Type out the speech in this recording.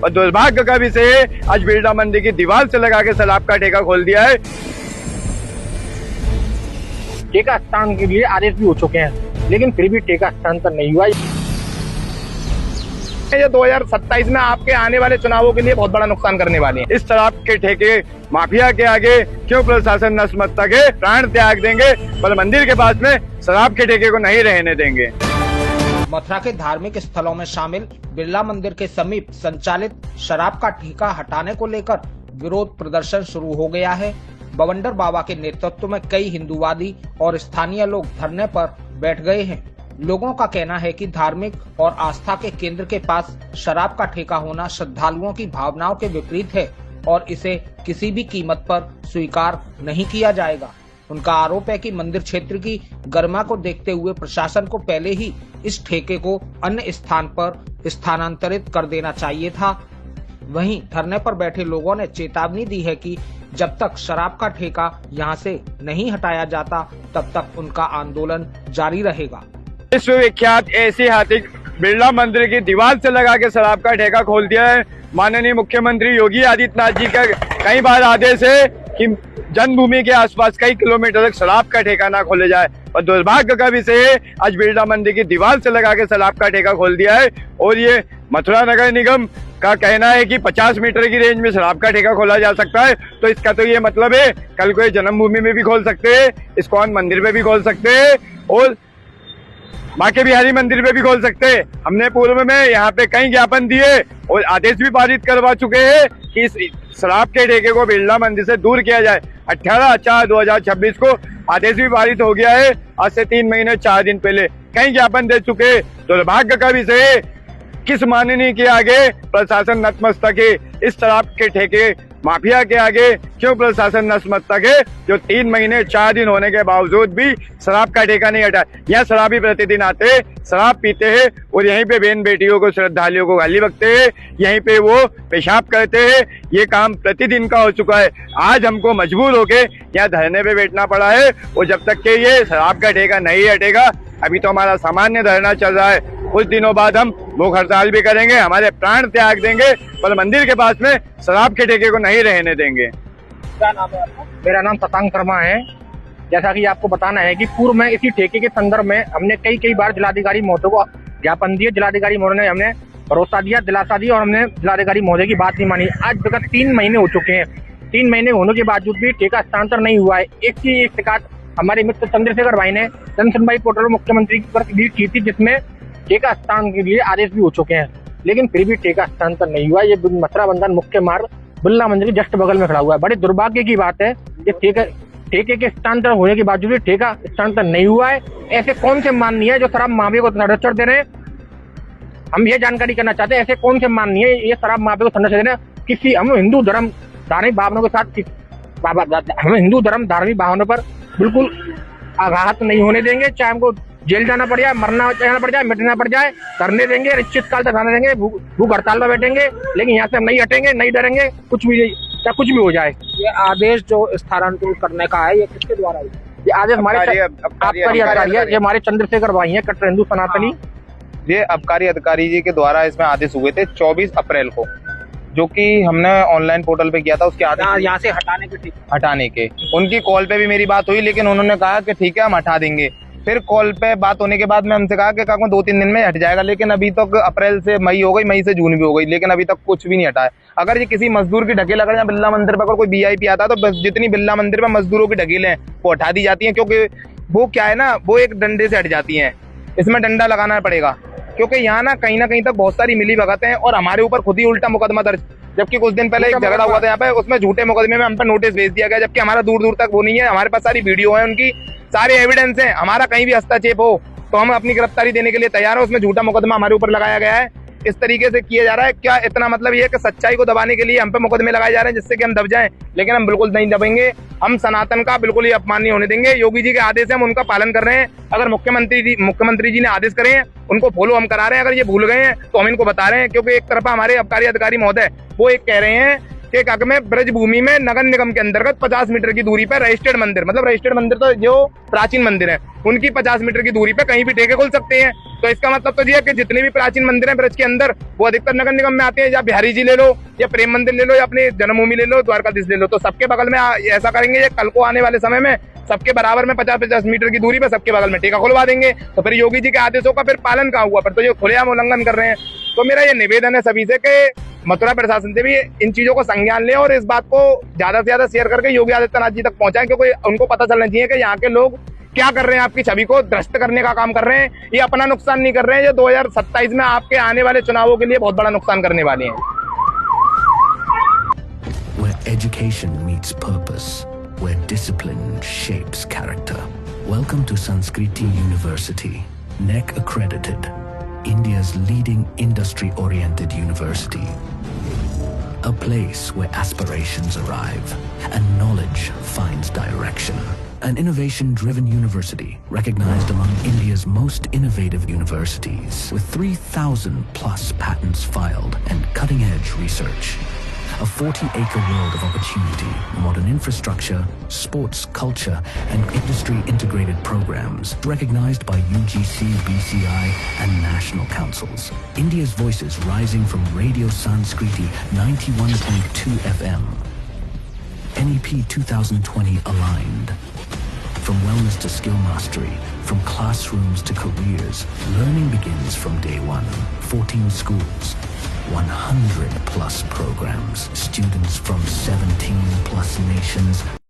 और दुर्भाग्य का विषय है, आज बिरला मंदिर की दीवार से लगा के शराब का ठेका खोल दिया है। ठेका स्थान के लिए आदेश भी हो चुके हैं, लेकिन फिर भी ठेका स्थानांतर नहीं हुआ। ये 2027 में आपके आने वाले चुनावों के लिए बहुत बड़ा नुकसान करने वाले हैं। इस शराब के ठेके माफिया के आगे क्यों प्रशासन नतमस्तक है? प्राण त्याग देंगे पर मंदिर के पास में शराब के ठेके को नहीं रहने देंगे। मथुरा के धार्मिक स्थलों में शामिल बिरला मंदिर के समीप संचालित शराब का ठेका हटाने को लेकर विरोध प्रदर्शन शुरू हो गया है। बवंडर बाबा के नेतृत्व में कई हिंदूवादी और स्थानीय लोग धरने पर बैठ गए हैं। लोगों का कहना है कि धार्मिक और आस्था के केंद्र के पास शराब का ठेका होना श्रद्धालुओं की भावनाओं के विपरीत है और इसे किसी भी कीमत पर स्वीकार नहीं किया जाएगा। उनका आरोप है कि मंदिर क्षेत्र की गरिमा को देखते हुए प्रशासन को पहले ही इस ठेके को अन्य स्थान पर स्थानांतरित कर देना चाहिए था। वहीं धरने पर बैठे लोगों ने चेतावनी दी है कि जब तक शराब का ठेका यहां से नहीं हटाया जाता तब तक उनका आंदोलन जारी रहेगा। विश्वविख्यात ऐतिहासिक बिरला मंदिर की दीवार से लगा के शराब का ठेका खोल दिया है। माननीय मुख्यमंत्री योगी आदित्यनाथ जी का कई बार आदेश है कि जन्मभूमि के आसपास कई किलोमीटर तक शराब का ठेका ना खोले जाए, और दुर्भाग्य का विषय है, आज बिरला मंदिर की दीवार से लगा के शराब का ठेका खोल दिया है। और ये मथुरा नगर निगम का कहना है कि 50 मीटर की रेंज में शराब का ठेका खोला जा सकता है। तो इसका तो ये मतलब है कल को जन्मभूमि में भी खोल सकते हैं, इस्कॉन मंदिर में भी खोल सकते हैं और बांके बिहारी मंदिर में भी खोल सकते हैं। हमने पूर्व में यहाँ पे कई ज्ञापन दिए और आदेश भी पारित करवा चुके हैं कि इस शराब के ठेके को बिरला मंदिर से दूर किया जाए। 18/4/2026 को आदेश भी पारित हो गया है। आज से 3 महीने 4 दिन पहले कई ज्ञापन दे चुके हैं। दुर्भाग्य का विषय है, किस माननीय के आगे प्रशासन नतमस्तक है? इस शराब के ठेके माफिया के आगे क्यों प्रशासन नतमस्तक है, जो 3 महीने 4 दिन होने के बावजूद भी शराब का ठेका नहीं हटा? यहाँ शराबी प्रतिदिन आते हैं, शराब पीते हैं और यहीं पे बहन बेटियों को, श्रद्धालुओं को गाली बकते हैं, यहीं पे वो पेशाब करते हैं। ये काम प्रतिदिन का हो चुका है। आज हमको मजबूर होके यहाँ धरने पे बैठना पड़ा है और जब तक के ये शराब का ठेका नहीं हटेगा, अभी तो हमारा सामान्य धरना चल रहा है, कुछ दिनों बाद हम भूख हड़ताल भी करेंगे, हमारे प्राण त्याग देंगे पर मंदिर के पास में शराब के ठेके को नहीं रहने देंगे। क्या नाम है आपका? मेरा नाम शतांक शर्मा है। जैसा कि आपको बताना है कि पूर्व में इसी ठेके के संदर्भ में हमने कई बार जिलाधिकारी महोदय को ज्ञापन दिए। जिलाधिकारी महोदय ने हमें भरोसा दिया, दिलासा दिया और हमने जिलाधिकारी महोदय की बात नहीं मानी। आज तक 3 महीने हो चुके हैं। 3 महीने होने के बावजूद भी ठेका हस्तांतर नहीं हुआ है। एक की एक शिकायत हमारे मित्र चंद्रशेखर भाई ने जन सुनवाई पोर्टल मुख्यमंत्री पर भी की थी, जिसमें ठेका हस्तांतरण के लिए आदेश भी हो चुके हैं, लेकिन फिर भी ठेका हस्तांतर नहीं हुआ। ये मथुरा बंधन मुख्य मार्ग बिरला मंदिर के जस्ट बगल में खड़ा हुआ है। बड़े दुर्भाग्य की बात है, ये ठेके के हस्तांतर होने के बावजूद भी ठेका हस्तांतर नहीं हुआ है। ऐसे कौन से माननीय है जो शराब माफिया को संरक्षण दे रहे हैं? हम ये जानकारी करना चाहते हैं, ऐसे कौन से माननीय है ये शराब माफिया को संरक्षण दे रहे हैं? किसी हम हिंदू धर्म धार्मिक भावनाओं के साथ हम हिंदू धर्म धार्मिक भावनाओं पर बिल्कुल आघात नहीं होने देंगे। चाहे हमको जेल जाना पड़ जाए, मरना जाना पड़ जाए, मिटना पड़ जाए, करने देंगे, अनिश्चित काल तक रहने देंगे, भूख हड़ताल पर बैठेंगे, लेकिन यहाँ से हम नहीं हटेंगे, नहीं डरेंगे, कुछ भी क्या कुछ भी हो जाए। ये आदेश जो स्थानांतरित करने का है, ये किसके द्वारा है? ये आदेश हमारे आबकारी अधिकारी है, ये हमारे चंद्रशेखर भाई है, कट्टर हिंदू सनातनी। ये आबकारी अधिकारी जी के द्वारा इसमें आदेश हुए थे 24 अप्रैल को, जो कि हमने ऑनलाइन पोर्टल पे किया था। उसके आदेश यहाँ से हटाने के उनकी कॉल पे भी मेरी बात हुई, लेकिन उन्होंने कहा कि ठीक है हम हटा देंगे। फिर कॉल पे बात होने के बाद में हमसे कहा कि काका 2-3 दिन में हट जाएगा, लेकिन अभी तक अप्रैल से मई हो गई, मई से जून भी हो गई, लेकिन अभी तक कुछ भी नहीं हटा है। अगर ये किसी मजदूर की ढकेल, अगर यहाँ बिरला मंदिर पर अगर कोई VIP आता है तो बस जितनी बिरला मंदिर पर मजदूरों की ढकेलें हैं वो हटा दी जाती है, क्योंकि वो क्या है ना, वो एक डंडे से हट जाती है। इसमें डंडा लगाना पड़ेगा, क्योंकि यहाँ ना कहीं तक बहुत सारी मिली भगत हैं और हमारे ऊपर खुद ही उल्टा मुकदमा दर्ज। जबकि कुछ दिन पहले एक झगड़ा हुआ था यहाँ पे, उसमें झूठे मुकदमे में हम पे नोटिस भेज दिया गया, जबकि हमारा दूर तक वो नहीं है। हमारे पास सारी वीडियो है, उनकी सारे एविडेंस है। हमारा कहीं भी हस्तक्षेप हो तो हम अपनी गिरफ्तारी देने के लिए तैयार हैं। उसमें झूठा मुकदमा हमारे ऊपर लगाया गया है। इस तरीके से किया जा रहा है। क्या इतना मतलब ये है कि सच्चाई को दबाने के लिए हम पे मुकदमे लगाए जा रहे हैं जिससे कि हम दब जाएं? लेकिन हम बिल्कुल नहीं दबेंगे। हम सनातन का बिल्कुल ही अपमान नहीं होने देंगे। योगी जी के आदेश है, हम उनका पालन कर रहे हैं। अगर मुख्यमंत्री जी ने आदेश करे हैं उनको फॉलो हम करा रहे हैं। अगर ये भूल गए हैं तो हम इनको बता रहे हैं, क्योंकि एक तरफा हमारे आबकारी अधिकारी महोदय वो एक कह रहे हैं कि काक में ब्रज भूमि में नगर निगम के अंतर्गत 50 मीटर की दूरी पर रजिस्टर्ड मंदिर, मतलब रजिस्टर्ड मंदिर तो जो प्राचीन मंदिर है, उनकी 50 मीटर की दूरी पे कहीं भी ठेके खोल सकते हैं। तो इसका मतलब तो ये है कि जितने भी प्राचीन मंदिर हैं ब्रज के अंदर वो अधिकतर नगर निगम में आते हैं। या बिहारी जी ले लो, या प्रेम मंदिर ले लो, या अपनी जन्मभूमि ले लो, द्वारकाधीश ले लो, तो सबके बगल में ऐसा करेंगे ये कल को आने वाले समय में सबके बराबर में 50-50 मीटर की दूरी पे सबके बगल में टीका खुलवा देंगे। तो फिर योगी जी के आदेशों का फिर पालन कहाँ हुआ? फिर तो ये खुलेआम उल्लंघन कर रहे हैं। तो मेरा ये निवेदन है सभी से कि मथुरा प्रशासन से भी इन चीजों को संज्ञान लें और इस बात को ज्यादा से ज्यादा शेयर करके योगी आदित्यनाथ जी तक पहुंचाएं, क्योंकि उनको पता चलना चाहिए कि यहाँ के लोग क्या कर रहे हैं, आपकी छवि को ध्वस्त करने का काम कर रहे हैं। ये अपना नुकसान नहीं कर रहे हैं, ये 2027 में आपके आने वाले चुनावों के लिए बहुत बड़ा नुकसान करने वाले हैं। Where education meets purpose, where discipline shapes character. Welcome to Sanskriti University, NEC accredited, India's leading industry-oriented university. A place where aspirations arrive and knowledge finds direction. An innovation-driven university recognized among India's most innovative universities with 3,000 plus patents filed and cutting-edge research. A 40-acre world of opportunity, modern infrastructure, sports, culture, and industry-integrated programs recognized by UGC, BCI, and national councils. India's voices rising from Radio Sanskriti 91.2 FM. NEP 2020 aligned. From wellness to skill mastery, from classrooms to careers, learning begins from day one. 14 schools, 100 plus programs, students from 17 plus nations.